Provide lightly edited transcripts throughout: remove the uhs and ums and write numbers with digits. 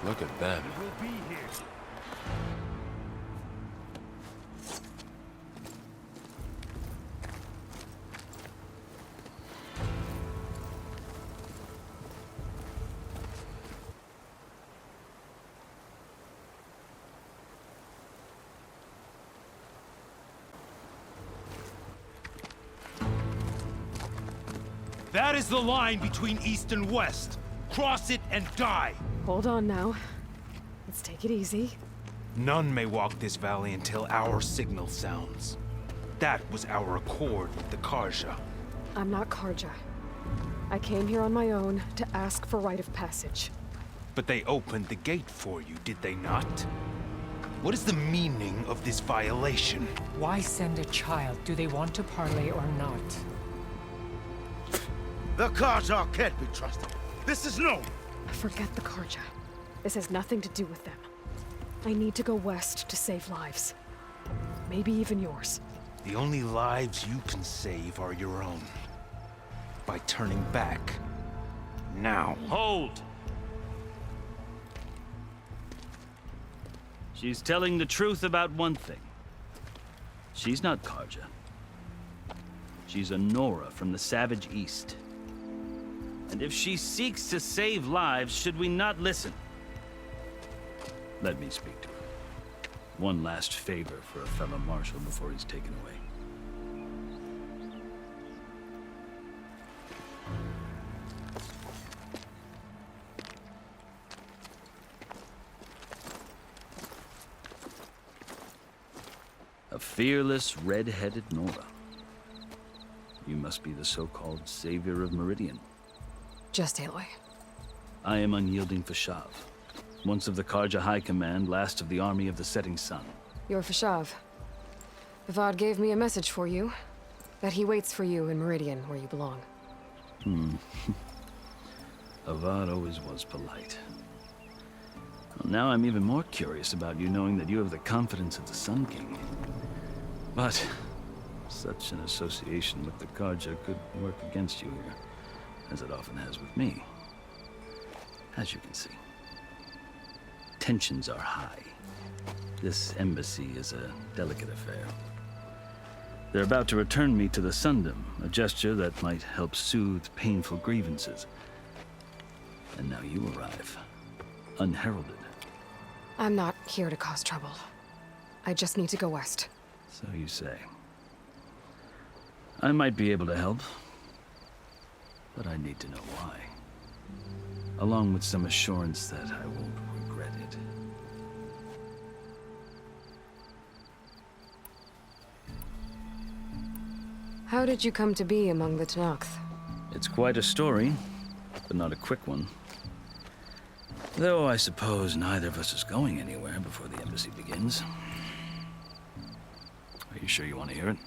Look at them. We'll be here. That is the line between East and West. Cross it and die. Hold on now. Let's take it easy. None may walk this valley until our signal sounds. That was our accord with the Carja. I'm not Karja. I came here on my own to ask for rite of passage. But they opened the gate for you, did they not? What is the meaning of this violation? Why send a child? Do they want to parley or not? The Carja can't be trusted. This is known. Forget the Karja. This has nothing to do with them. I need to go west to save lives. Maybe even yours. The only lives you can save are your own. By turning back. Now. Hold! She's telling the truth about one thing. She's not Karja. She's a Nora from the Savage East. And if she seeks to save lives, should we not listen? Let me speak to her. One last favor for a fellow marshal before he's taken away. A fearless, red-headed Nora. You must be the so-called savior of Meridian. Just Aloy. I am Unyielding Fashav, once of the Karja High Command, last of the Army of the Setting Sun. You're Fashav. Avad gave me a message for you. That he waits for you in Meridian, where you belong. Avad always was polite. Well, now I'm even more curious about you knowing that you have the confidence of the Sun King. But such an association with the Karja could work against you here, as it often has with me. As you can see, tensions are high. This embassy is a delicate affair. They're about to return me to the Sundom, a gesture that might help soothe painful grievances. And now you arrive, unheralded. I'm not here to cause trouble. I just need to go west. So you say. I might be able to help, but I need to know why. Along with some assurance that I won't regret it. How did you come to be among the Tenakth? It's quite a story, but not a quick one. Though I suppose neither of us is going anywhere before the embassy begins. Are you sure you want to hear it?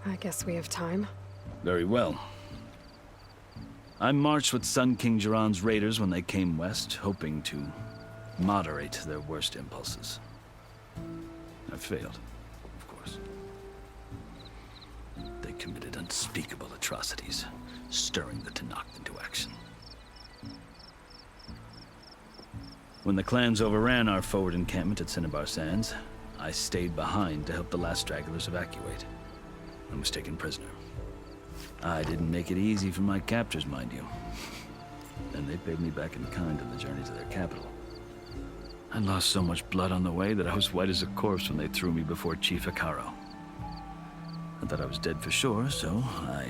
I guess we have time. Very well. I marched with Sun King Jiran's raiders when they came west, hoping to moderate their worst impulses. I failed, of course. They committed unspeakable atrocities, stirring the Tenakth into action. When the clans overran our forward encampment at Cinnabar Sands, I stayed behind to help the last stragglers evacuate, and was taken prisoner. I didn't make it easy for my captors, mind you. And they paid me back in kind on the journey to their capital. I lost so much blood on the way that I was white as a corpse when they threw me before Chief Hekarro. I thought I was dead for sure, so I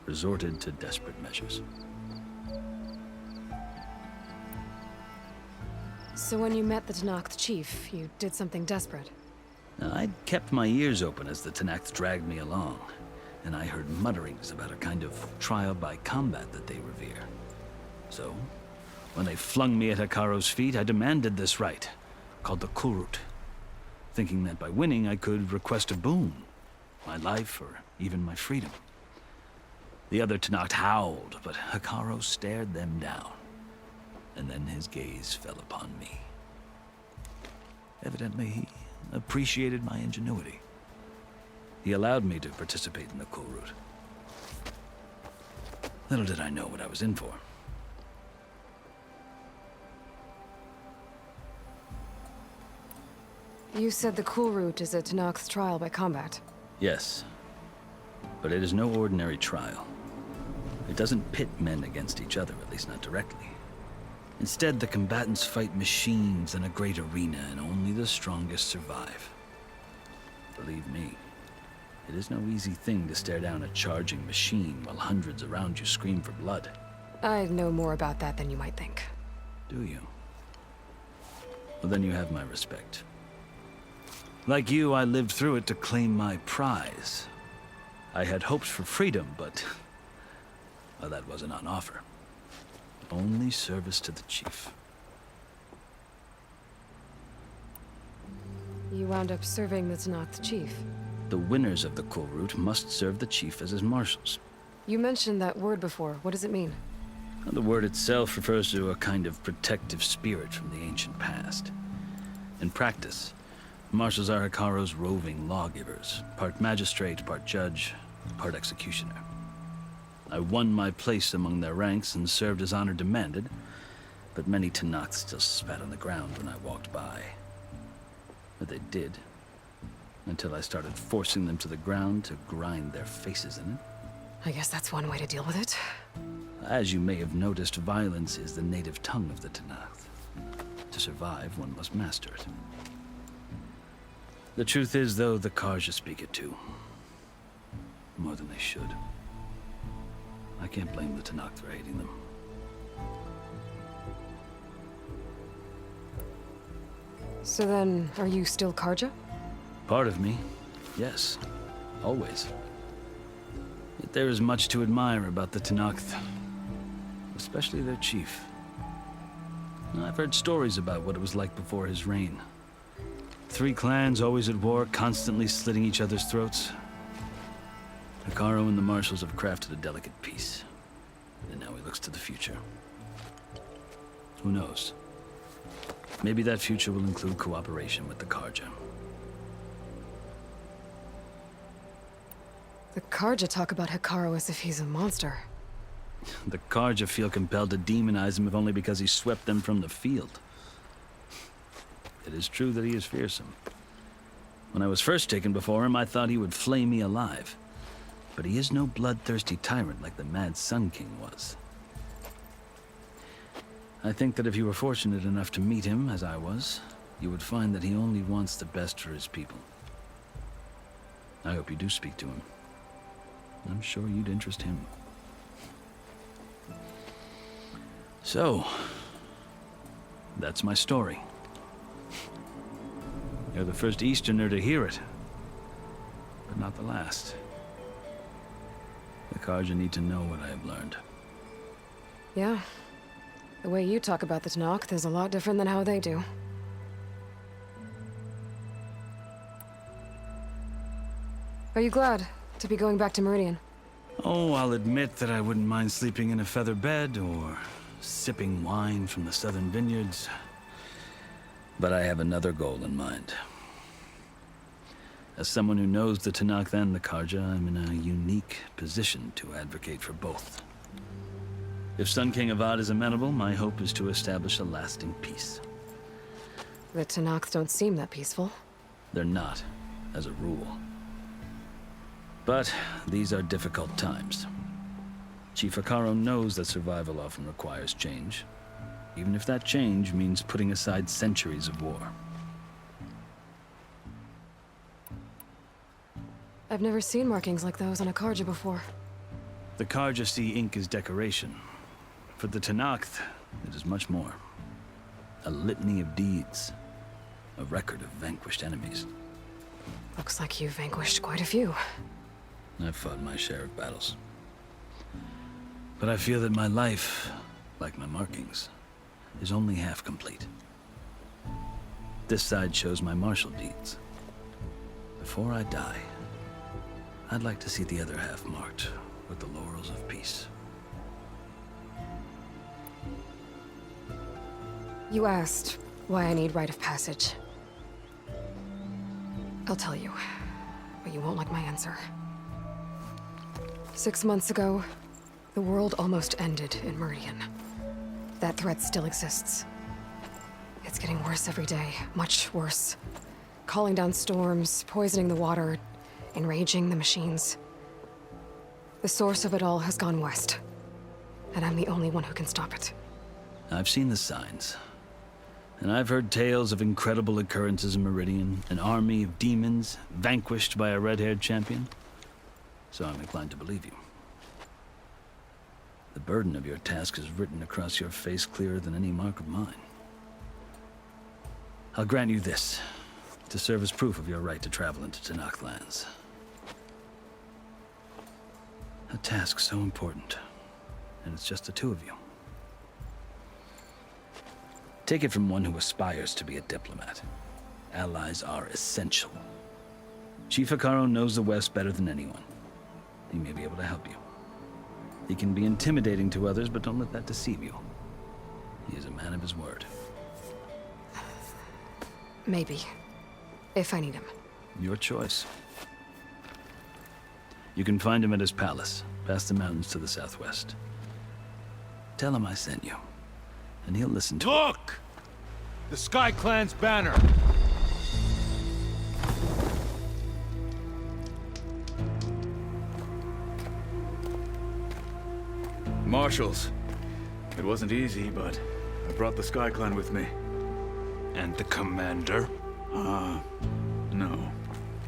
resorted to desperate measures. So when you met the Tenakth chief, you did something desperate? I'd kept my ears open as the Tenakth dragged me along, and I heard mutterings about a kind of trial by combat that they revere. So, when they flung me at Hekarro's feet, I demanded this rite, called the Kulrut, thinking that by winning I could request a boon, my life or even my freedom. The other Tenakth howled, but Hekarro stared them down, and then his gaze fell upon me. Evidently, he appreciated my ingenuity. He allowed me to participate in the Kulrut. Little did I know what I was in for. You said the cool route is a Tenakth's trial by combat. Yes. But it is no ordinary trial. It doesn't pit men against each other, at least not directly. Instead, the combatants fight machines in a great arena, and only the strongest survive. Believe me, it is no easy thing to stare down a charging machine while hundreds around you scream for blood. I know more about that than you might think. Do you? Well, then you have my respect. Like you, I lived through it to claim my prize. I had hopes for freedom, but well, that wasn't on offer. Only service to the chief. You wound up serving the Tenakth chief. The winners of the cool route must serve the chief as his marshals. You mentioned that word before. What does it mean? The word itself refers to a kind of protective spirit from the ancient past. In practice, marshals are Hekarro's roving lawgivers, part magistrate, part judge, part executioner. I won my place among their ranks and served as honor demanded, but many Tenakths still spat on the ground when I walked by. But they did, until I started forcing them to the ground to grind their faces in it. I guess that's one way to deal with it. As you may have noticed, violence is the native tongue of the Tenakth. To survive, one must master it. The truth is, though, the Carja speak it too. More than they should. I can't blame the Tenakth for hating them. So then, are you still Carja? Part of me, yes. Always. Yet there is much to admire about the Tenakth. Especially their chief. I've heard stories about what it was like before his reign. 3 clans always at war, constantly slitting each other's throats. Hekarro and the marshals have crafted a delicate peace. And now he looks to the future. Who knows? Maybe that future will include cooperation with the Carja. The Carja talk about Hekarro as if he's a monster. The Carja feel compelled to demonize him if only because he swept them from the field. It is true that he is fearsome. When I was first taken before him, I thought he would flay me alive. But he is no bloodthirsty tyrant like the Mad Sun King was. I think that if you were fortunate enough to meet him, as I was, you would find that he only wants the best for his people. I hope you do speak to him. I'm sure you'd interest him. So, that's my story. You're the first Easterner to hear it, but not the last. The Carja need to know what I have learned. Yeah. The way you talk about the Tenakth is a lot different than how they do. Are you glad to be going back to Meridian? Oh, I'll admit that I wouldn't mind sleeping in a feather bed or sipping wine from the southern vineyards. But I have another goal in mind. As someone who knows the Tenakth and the Carja, I'm in a unique position to advocate for both. If Sun King Avad is amenable, my hope is to establish a lasting peace. The Tenakth don't seem that peaceful. They're not, as a rule. But these are difficult times. Chief Hekarro knows that survival often requires change, even if that change means putting aside centuries of war. I've never seen markings like those on a Carja before. The Carja see ink as decoration. For the Tenakth, it is much more. A litany of deeds. A record of vanquished enemies. Looks like you've vanquished quite a few. I've fought my share of battles. But I feel that my life, like my markings, is only half complete. This side shows my martial deeds. Before I die, I'd like to see the other half marked with the laurels of peace. You asked why I need rite of passage. I'll tell you, but you won't like my answer. 6 months ago, the world almost ended in Meridian. That threat still exists. It's getting worse every day, much worse. calling down storms, poisoning the water, enraging the machines. The source of it all has gone west, and I'm the only one who can stop it. I've seen the signs. And I've heard tales of incredible occurrences in Meridian, an army of demons vanquished by a red-haired champion. So I'm inclined to believe you. The burden of your task is written across your face clearer than any mark of mine. I'll grant you this, to serve as proof of your right to travel into Tenakth lands. A task so important, and it's just the two of you. Take it from one who aspires to be a diplomat. Allies are essential. Chief Hekarro knows the West better than anyone. He may be able to help you. He can be intimidating to others, but don't let that deceive you. He is a man of his word. Maybe. If I need him. Your choice. You can find him at his palace, past the mountains to the southwest. Tell him I sent you, and he'll listen to it. Look! The Sky Clan's banner! Marshals. It wasn't easy, but I brought the Sky Clan with me. And the commander? No.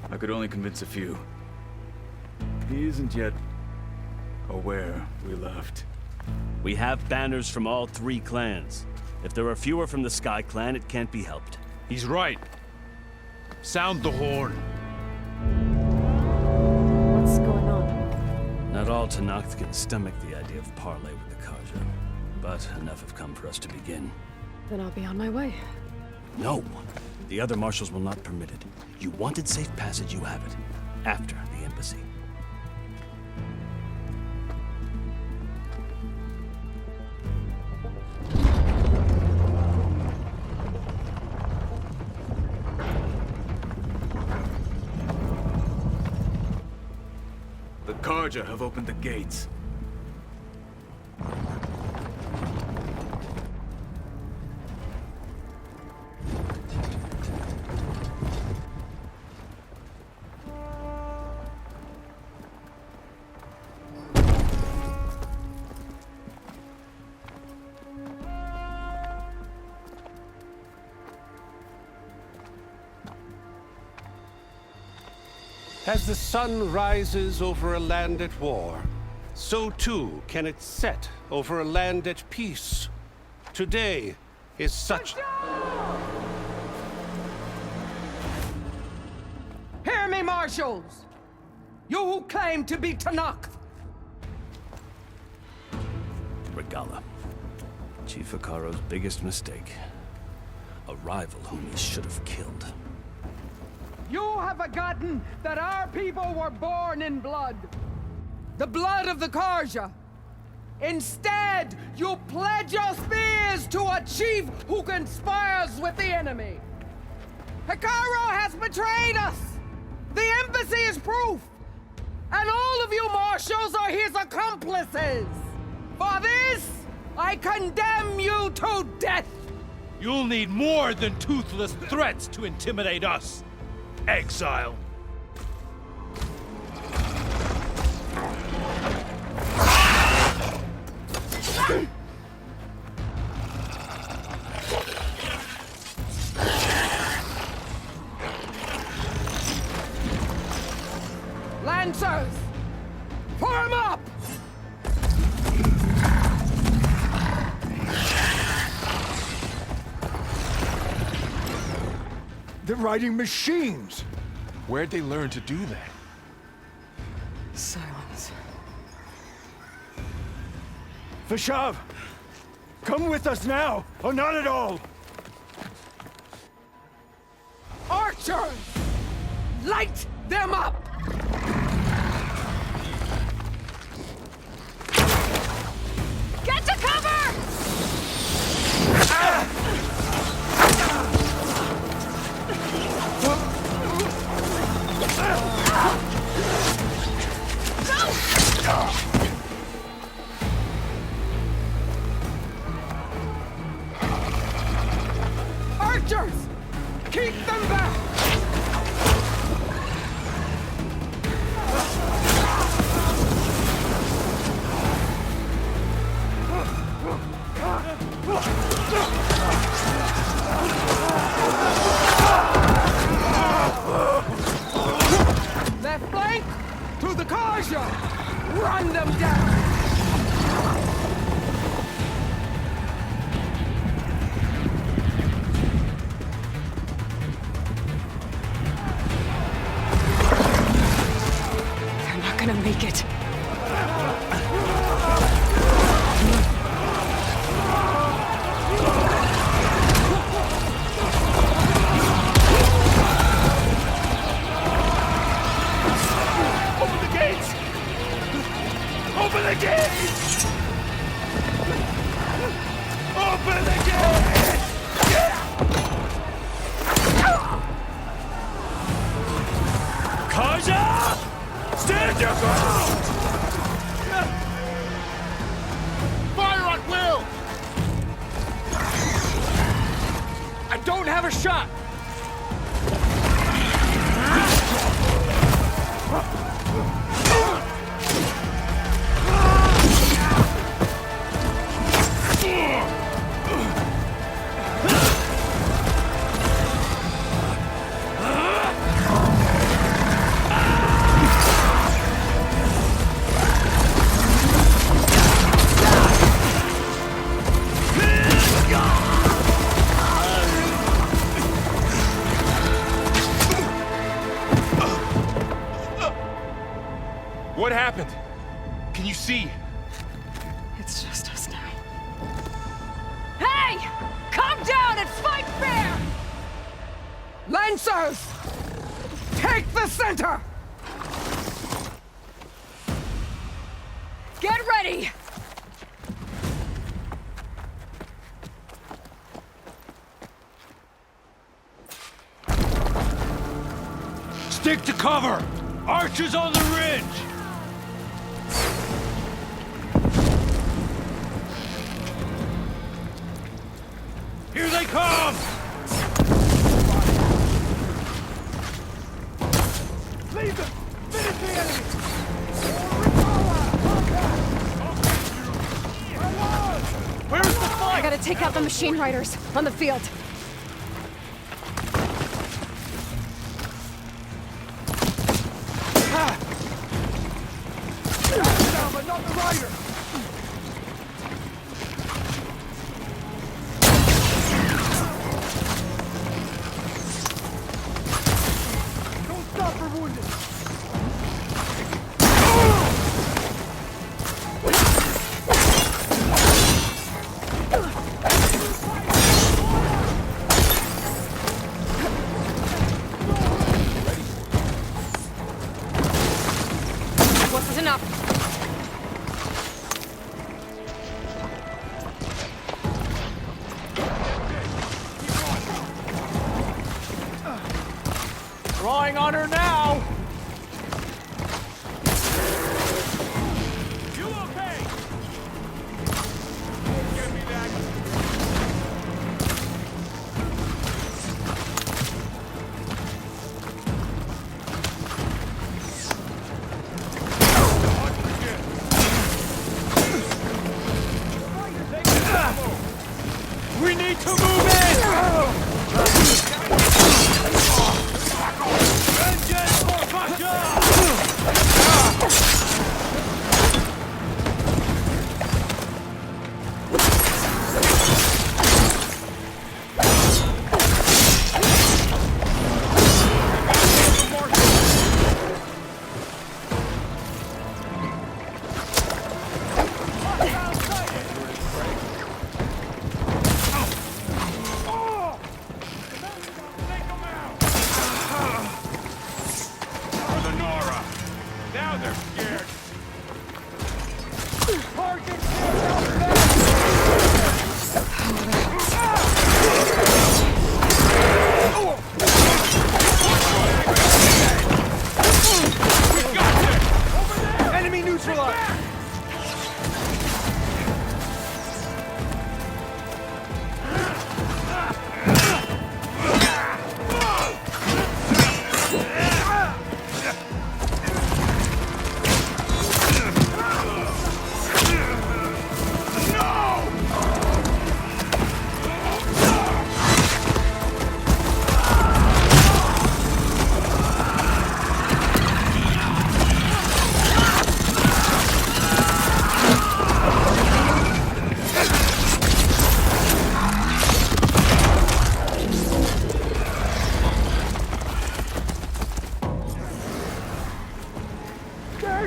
I could only convince a few. He isn't yet aware we left. We have banners from all 3 clans. If there are fewer from the Sky Clan, it can't be helped. He's right. Sound the horn. What's going on? Not all Tenakth can stomach the idea of parley with the Carja, but enough have come for us to begin. Then I'll be on my way. No! The other marshals will not permit it. You wanted safe passage, you have it. After the embassy. The Carja have opened the gates. As the sun rises over a land at war, so too can it set over a land at peace. Today is such... Hear me, marshals! You who claim to be Tenakth! Regalla. Chief Hekarro's biggest mistake. A rival whom he should have killed. You have forgotten that our people were born in blood. The blood of the Carja. Instead, you pledge your spears to a chief who conspires with the enemy. Hekarro has betrayed us! The embassy is proof! And all of you marshals are his accomplices! For this, I condemn you to death! You'll need more than toothless threats to intimidate us. Exile. Lancers! Form up! They're riding machines! Where'd they learn to do that? Silence. Vashav! Come with us now, or not at all! Archers! Light them up! Get to cover! Archers! Keep them back! gonna make it. Open the gates! Open the gates! Open the gates! Kaja! Stand your ground! Fire at will! I don't have a shot! What happened? Can you see? It's just us now. Hey! Come down and fight fair! Lancers! Take the center! Get ready! Stick to cover! Archers on the ridge! Here they come! Leave them! Finish the enemy! Where's the fight? I gotta take out the machine riders on the field. Down, but not the rider! Don't stop for wounded! Wasn't enough. Drawing on her now! You okay? Get me that. We need to move in! Vengeance for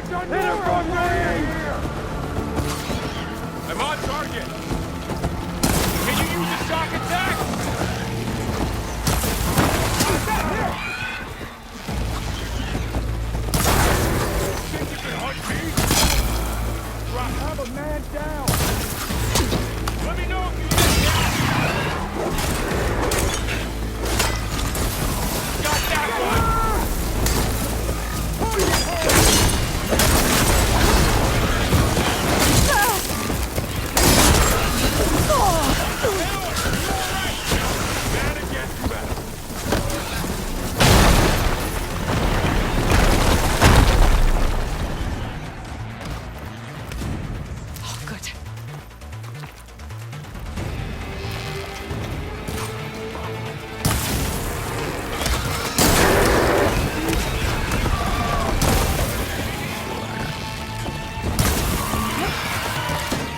I'm on target! Can you use a shock attack? Think you can hunt me? I have a man down! Let me know if you got that one! Oh, good.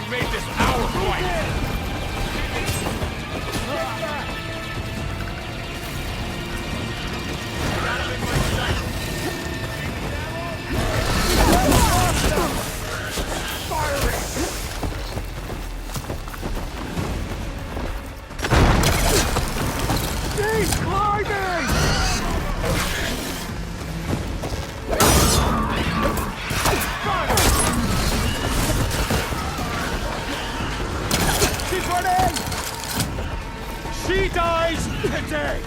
You made this our fight! She dies today!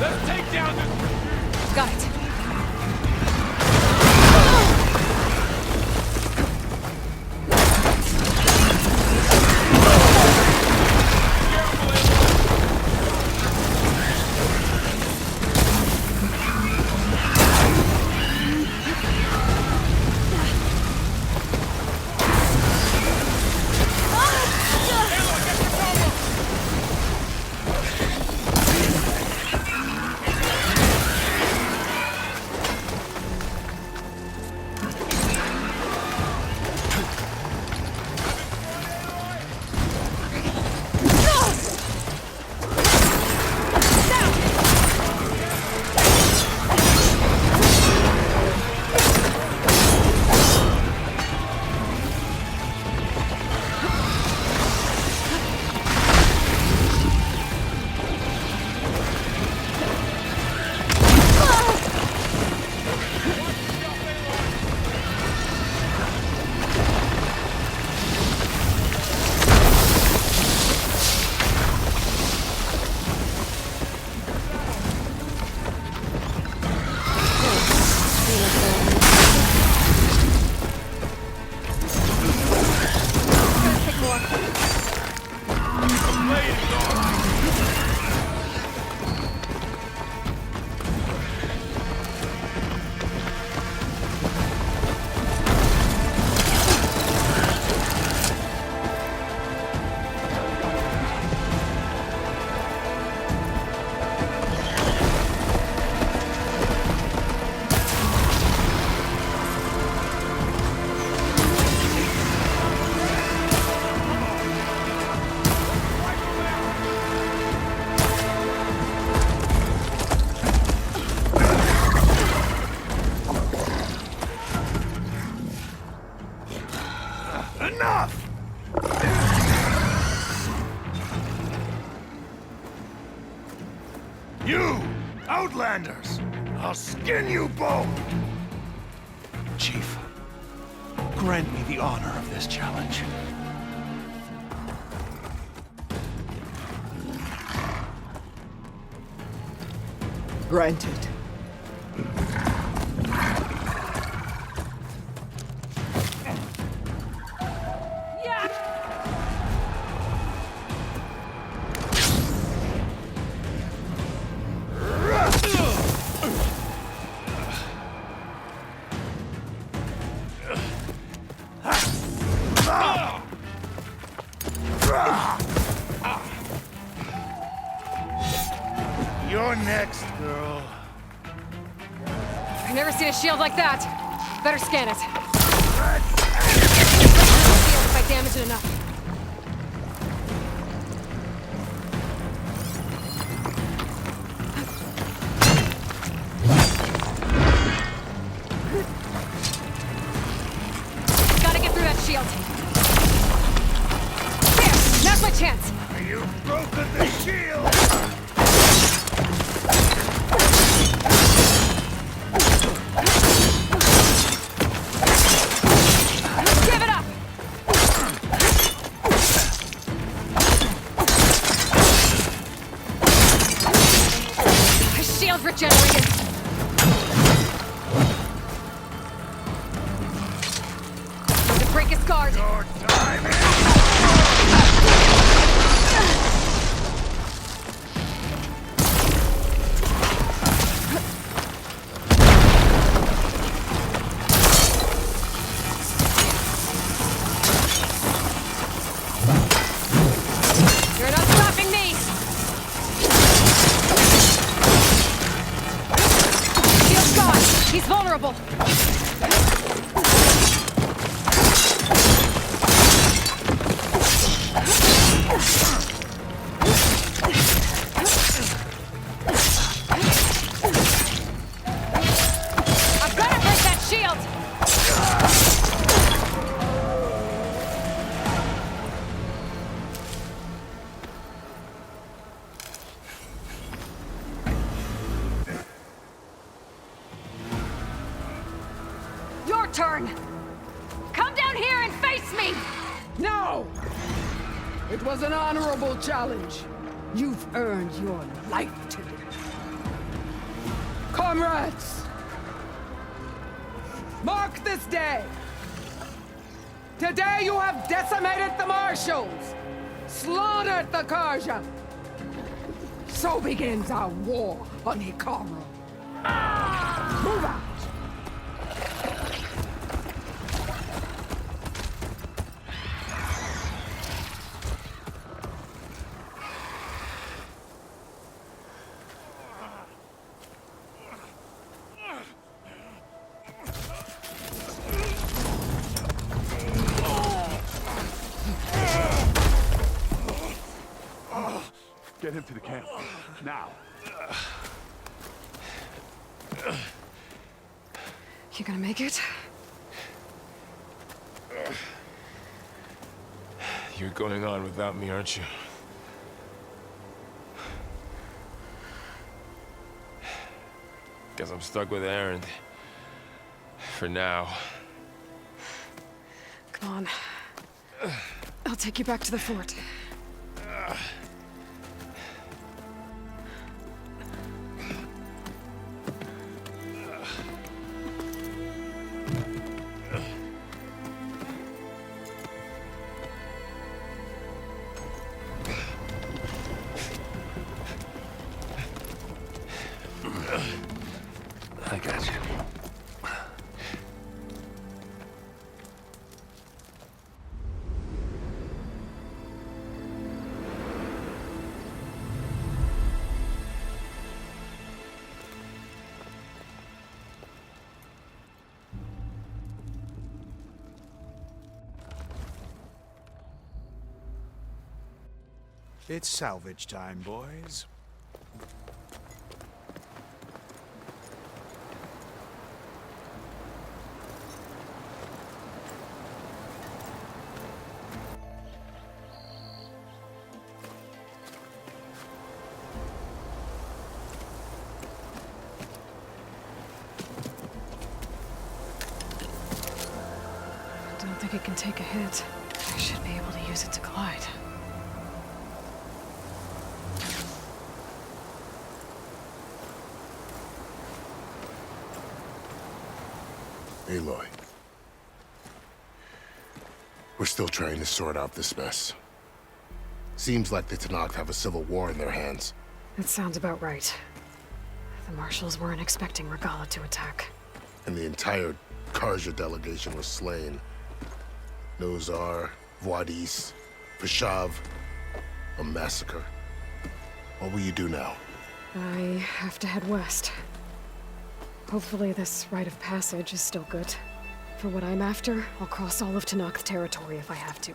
Let's take down this... Got it. Enough! You! Outlanders! I'll skin you both! Chief, grant me the honor of this challenge. Granted. You're next, girl. I've never seen a shield like that. Better scan it. Shield if I damage it enough. Gotta get through that shield. There! Now's my chance! You've broken the shield! Give it up! His shield regenerated. Need to break his guard. Your time is... You're not stopping me! Shield's gone! He's vulnerable! I've gotta break that shield! Your turn! Come down here and face me! No! It was an honorable challenge. You've earned your life today. Comrades! Mark this day! Today you have decimated the Marshals! Slaughtered the Karja! So begins our war on Hikaru. Move out! Get him to the camp. Now. You gonna make it? You're going on without me, aren't you? Guess I'm stuck with Erend. For now. Come on. I'll take you back to the fort. I got you. It's salvage time, boys. I don't think it can take a hit. I should be able to use it to glide. Aloy. We're still trying to sort out this mess. Seems like the Tenakth have a civil war in their hands. That sounds about right. The Marshals weren't expecting Regalla to attack. And the entire Karja delegation was slain. Nozar, Vuadis, Vashav. A massacre. What will you do now? I have to head west. Hopefully this rite of passage is still good. For what I'm after, I'll cross all of Tenakth territory if I have to.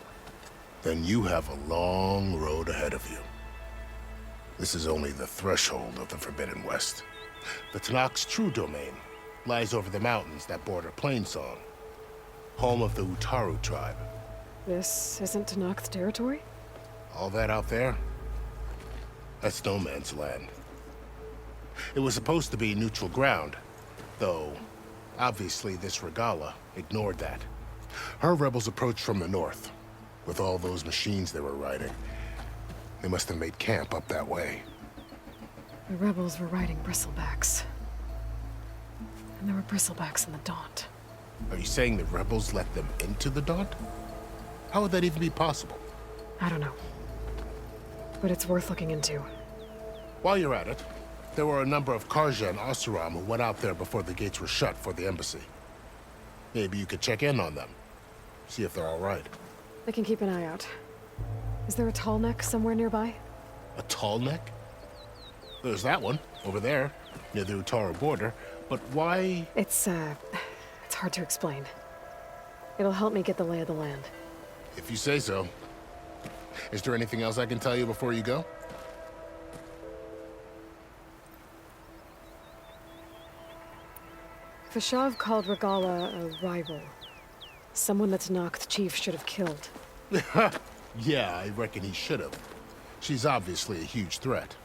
Then you have a long road ahead of you. This is only the threshold of the Forbidden West. The Tenakth's true domain lies over the mountains that border Plainsong, home of the Utaru tribe. This isn't Tenakth territory? All that out there? That's no man's land. It was supposed to be neutral ground, though obviously this Regalla ignored that. Her rebels approached from the north, with all those machines they were riding. They must have made camp up that way. The rebels were riding bristlebacks. And there were bristlebacks in the Daunt. Are you saying the rebels let them into the Daunt? How would that even be possible? I don't know. But it's worth looking into. While you're at it, there were a number of Carja and Oseram who went out there before the gates were shut for the embassy. Maybe you could check in on them. See if they're all right. I can keep an eye out. Is there a tall neck somewhere nearby? A tall neck? There's that one, over there, near the Utaru border. But why? It's hard to explain. It'll help me get the lay of the land. If you say so. Is there anything else I can tell you before you go? Fashav called Regalla a rival. Someone that Tenakth chief should have killed. Yeah, I reckon he should have. She's obviously a huge threat.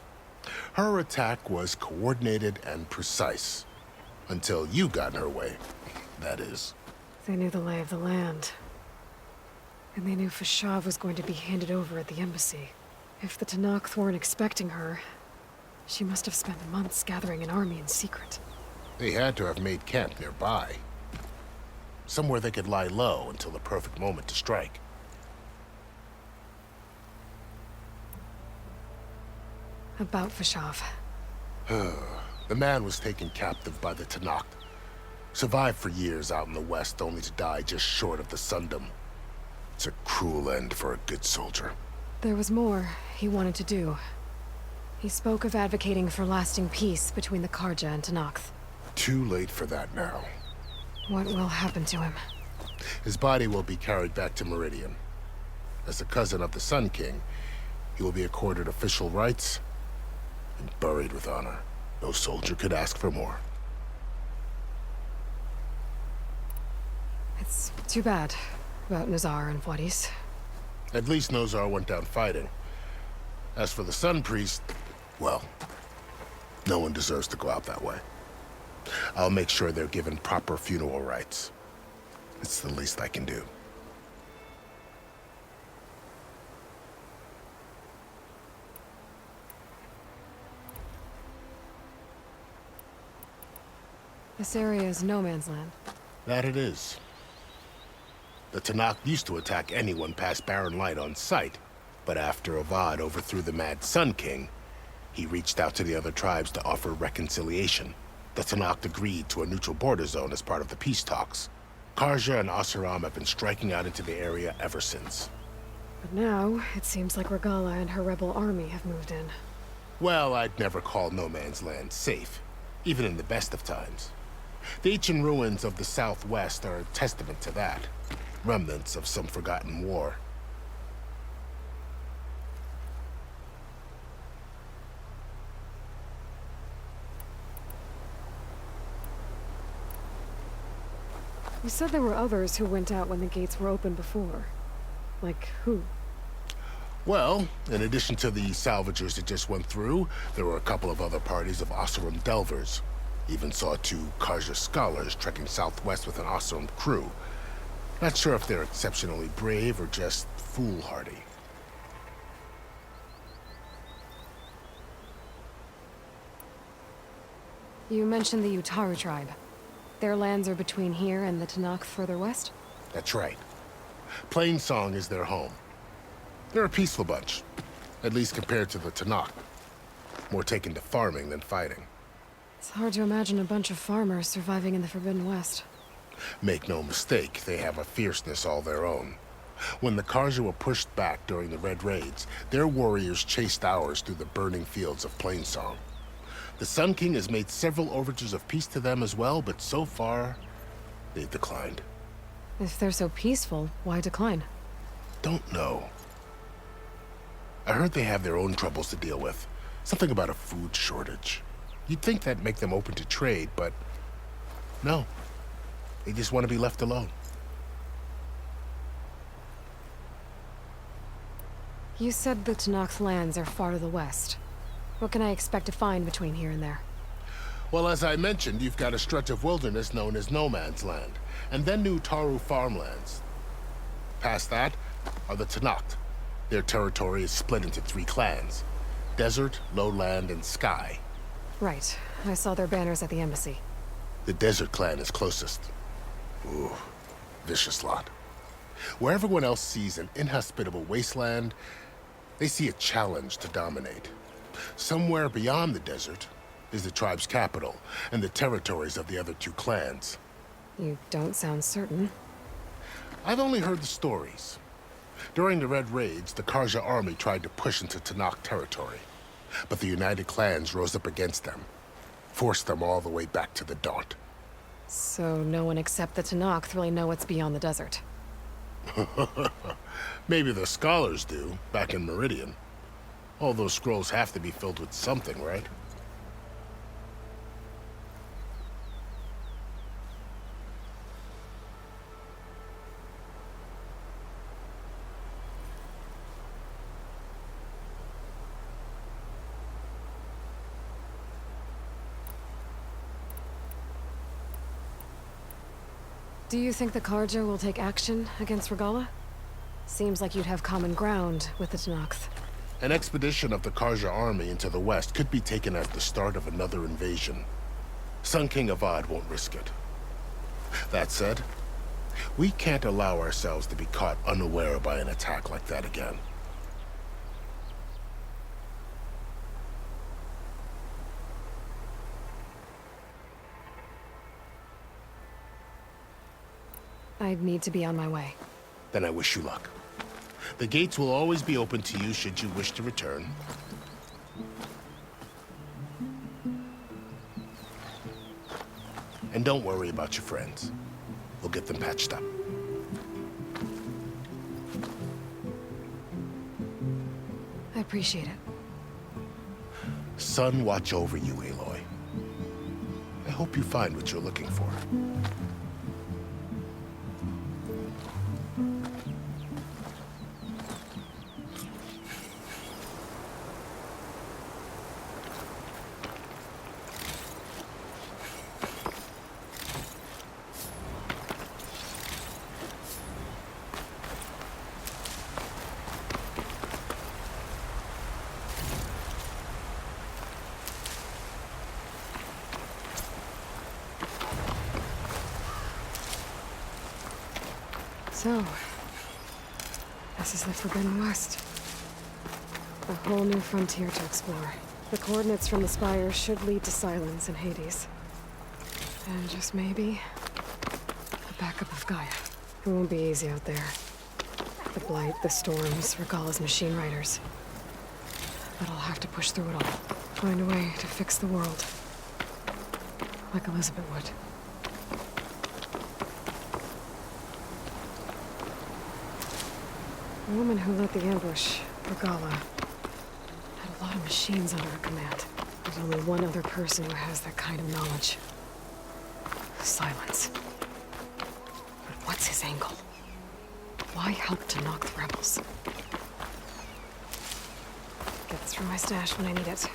Her attack was coordinated and precise. Until you got in her way, that is. They knew the lay of the land. And they knew Fashav was going to be handed over at the embassy. If the Tenakth weren't expecting her, she must have spent months gathering an army in secret. They had to have made camp nearby. Somewhere they could lie low until the perfect moment to strike. About Fashav. The man was taken captive by the Tenakth. Survived for years out in the west, only to die just short of the Sundom. It's a cruel end for a good soldier. There was more he wanted to do. He spoke of advocating for lasting peace between the Carja and Tenakth. Too late for that now. What will happen to him? His body will be carried back to Meridian. As a cousin of the Sun King, he will be accorded official rights and buried with honor. No soldier could ask for more. It's too bad about Nazar and Wadis. At least Nozar went down fighting. As for the Sun Priest, well, no one deserves to go out that way. I'll make sure they're given proper funeral rites. It's the least I can do. This area is no man's land. That it is. The Tenakth used to attack anyone past Barren Light on sight, but after Avad overthrew the Mad Sun King, he reached out to the other tribes to offer reconciliation. The Tenakth agreed to a neutral border zone as part of the peace talks. Carja and Oseram have been striking out into the area ever since. But now, it seems like Regalla and her rebel army have moved in. Well, I'd never call no man's land safe, even in the best of times. The ancient ruins of the Southwest are a testament to that. Remnants of some forgotten war. You said there were others who went out when the gates were open before. Like who? Well, in addition to the salvagers that just went through, there were a couple of other parties of Oseram delvers. Even saw 2 Carja scholars trekking southwest with an Oseram crew. Not sure if they're exceptionally brave or just foolhardy. You mentioned the Utaru tribe. Their lands are between here and the Tenakth further west? That's right. Plainsong is their home. They're a peaceful bunch, at least compared to the Tenakth. More taken to farming than fighting. It's hard to imagine a bunch of farmers surviving in the Forbidden West. Make no mistake, they have a fierceness all their own. When the Carja were pushed back during the Red Raids, their warriors chased ours through the burning fields of Plainsong. The Sun King has made several overtures of peace to them as well, but so far, they've declined. If they're so peaceful, why decline? Don't know. I heard they have their own troubles to deal with. Something about a food shortage. You'd think that'd make them open to trade, but no. They just want to be left alone. You said the Tenakth lands are far to the west. What can I expect to find between here and there? Well, as I mentioned, you've got a stretch of wilderness known as No Man's Land, and then New Taru farmlands. Past that are the Tenakth. Their territory is split into 3 clans: Desert, Lowland, and Sky. Right. I saw their banners at the embassy. The Desert clan is closest. Ooh, vicious lot. Where everyone else sees an inhospitable wasteland, they see a challenge to dominate. Somewhere beyond the desert is the tribe's capital and the territories of the other 2 clans. You don't sound certain. I've only heard the stories. During the Red Raids, the Karja army tried to push into Tenakth territory, but the United Clans rose up against them, forced them all the way back to the Daunt. So no one except the Tenakth really know what's beyond the desert. Maybe the scholars do, back in Meridian. All those scrolls have to be filled with something, right? Do you think the Karja will take action against Regalla? Seems like you'd have common ground with the Tenakth. An expedition of the Karja army into the west could be taken as the start of another invasion. Sun King Avad won't risk it. That said, we can't allow ourselves to be caught unaware by an attack like that again. I'd need to be on my way. Then I wish you luck. The gates will always be open to you should you wish to return. And don't worry about your friends. We'll get them patched up. I appreciate it. Sun watch over you, Aloy. I hope you find what you're looking for. So, this is the Forbidden West. A whole new frontier to explore. The coordinates from the spire should lead to Silence and Hades. And just maybe, the backup of Gaia. It won't be easy out there. The Blight, the Storms, Regalla's machine riders. But I'll have to push through it all. Find a way to fix the world. Like Elizabeth would. The woman who led the ambush, Regalla, had a lot of machines under her command. There's only one other person who has that kind of knowledge. Silence. But what's his angle? Why help to knock the rebels? Get through my stash when I need it.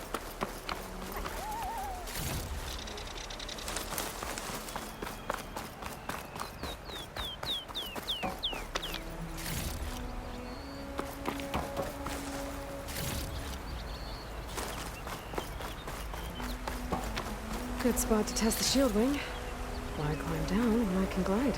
Good spot to test the shield wing. Why climb down when I can glide?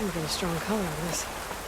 You're gonna strong color on this.